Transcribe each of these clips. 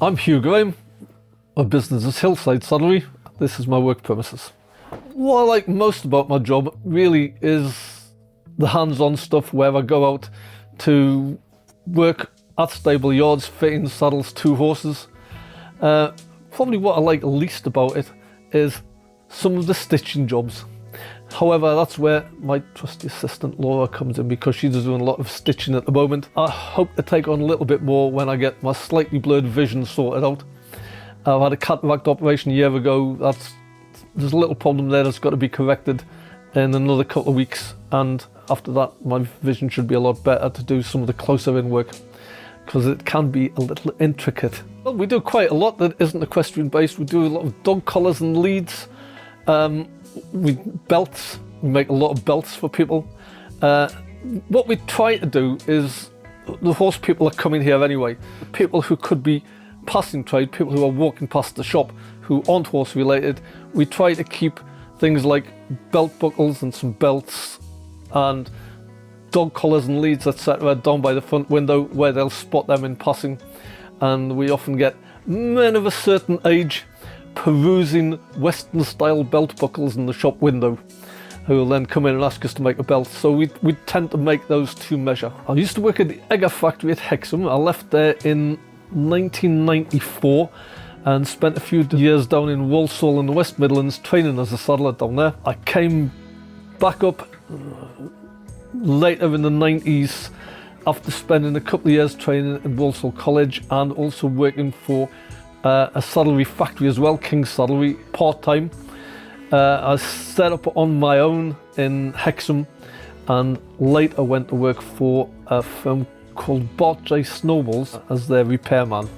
I'm Hugh Graham. My business is Hillside Saddlery. This is my work premises. What I like most about my job really is the hands-on stuff where I go out to work at stable yards, fitting saddles to horses. Probably what I like least about it is some of the stitching jobs. However, that's where my trusty assistant Laura comes in, because she's doing a lot of stitching at the moment. I hope to take on a little bit more when I get my slightly blurred vision sorted out. I've had a cataract operation a year ago. There's a little problem there that's got to be corrected in another couple of weeks, and after that my vision should be a lot better to do some of the closer in work, because it can be a little intricate. Well, we do quite a lot that isn't equestrian based. We do a lot of dog collars and leads. We make a lot of belts for people. What we try to do is, the horse people are coming here anyway, people who could be passing trade, people who are walking past the shop who aren't horse related. We try to keep things like belt buckles and some belts and dog collars and leads, etc., down by the front window where they'll spot them in passing. And we often get men of a certain age perusing Western style belt buckles in the shop window, who will then come in and ask us to make a belt. So we tend to make those to measure. I used to work at the Egger factory at Hexham. I left there in 1994 and spent a few years down in Walsall in the West Midlands training as a saddler down there. I came back up later in the 90s after spending a couple of years training at Walsall College and also working for a saddlery factory as well, King Saddlery, part-time. I set up on my own in Hexham, and later went to work for a firm called Bart J Snowballs as their repairman.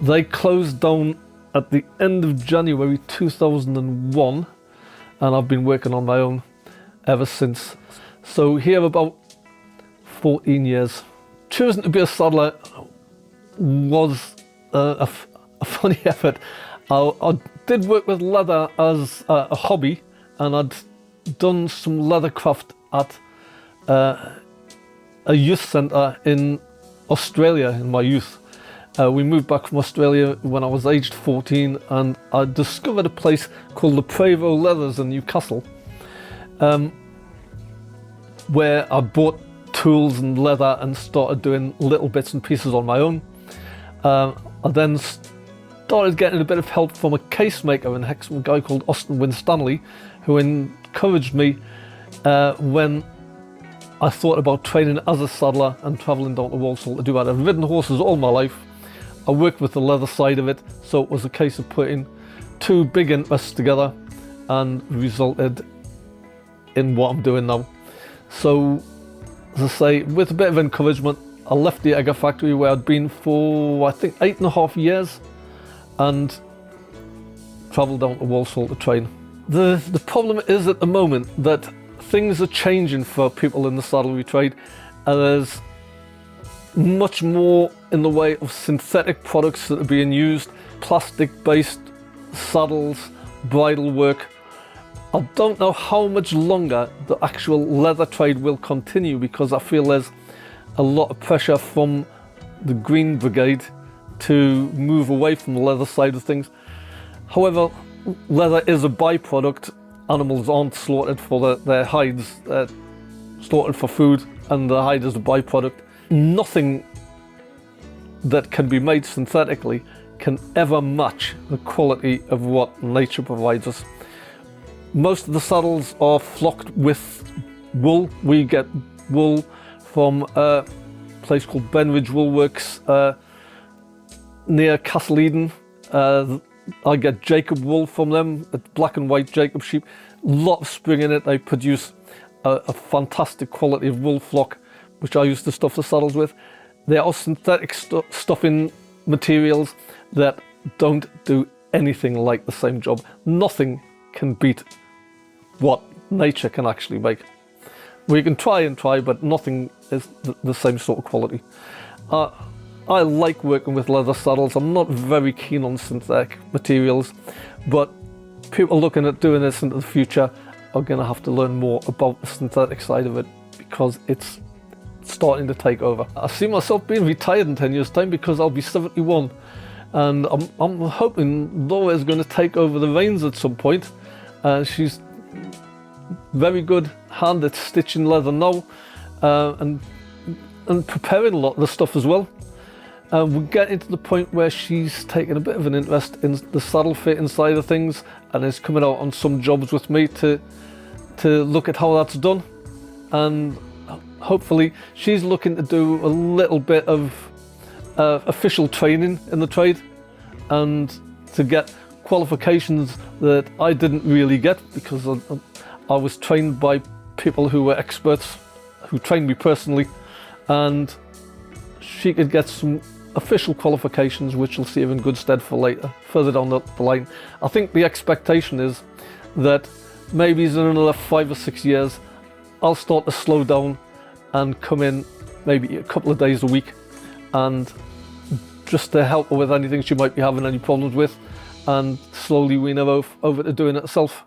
They closed down at the end of January 2001, and I've been working on my own ever since. So here about 14 years. Choosing to be a saddler was a funny effort. I did work with leather as a hobby, and I'd done some leather craft at a youth centre in Australia in my youth. We moved back from Australia when I was aged 14, and I discovered a place called the Prevo Leathers in Newcastle, where I bought tools and leather and started doing little bits and pieces on my own. I then started getting a bit of help from a casemaker in Hexham, a guy called Austin Winstanley, who encouraged me when I thought about training as a saddler and travelling down to Walsall to do that. I've ridden horses all my life. I worked with the leather side of it, so it was a case of putting two big interests together and resulted in what I'm doing now. So, as I say, with a bit of encouragement, I left the Egger factory where I'd been for, I think, 8.5 years, and travelled down to Walsall to train. The problem is at the moment that things are changing for people in the saddlery trade, and there's much more in the way of synthetic products that are being used, plastic-based saddles, bridle work. I don't know how much longer the actual leather trade will continue, because I feel there's a lot of pressure from the Green Brigade to move away from the leather side of things. However, leather is a byproduct. Animals aren't slaughtered for their hides, they're slaughtered for food, and the hide is a byproduct. Nothing that can be made synthetically can ever match the quality of what nature provides us. Most of the saddles are flocked with wool. We get wool from a place called Benridge Wool Works near Castle Eden. I get Jacob wool from them, black and white Jacob sheep. A lot of spring in it. They produce a fantastic quality of wool flock, which I used to stuff the saddles with. There are synthetic stuffing materials that don't do anything like the same job. Nothing can beat what nature can actually make. We can try and try, but nothing is the same sort of quality. I like working with leather saddles. I'm not very keen on synthetic materials, but people looking at doing this into the future are going to have to learn more about the synthetic side of it, because it's starting to take over. I see myself being retired in 10 years' time, because I'll be 71. and I'm hoping Laura is going to take over the reins at some point. She's very good hand at stitching leather now, and preparing a lot of the stuff as well. We're getting to the point where she's taken a bit of an interest in the saddle fitting side of things, and is coming out on some jobs with me to look at how that's done. And hopefully she's looking to do a little bit of official training in the trade, and to get qualifications that I didn't really get, because I was trained by people who were experts, who trained me personally, and she could get some official qualifications which will see her in good stead for later, further down the line. I think the expectation is that maybe in another 5 or 6 years I'll start to slow down and come in maybe a couple of days a week, and just to help her with anything she might be having any problems with, and slowly wean her over to doing it herself.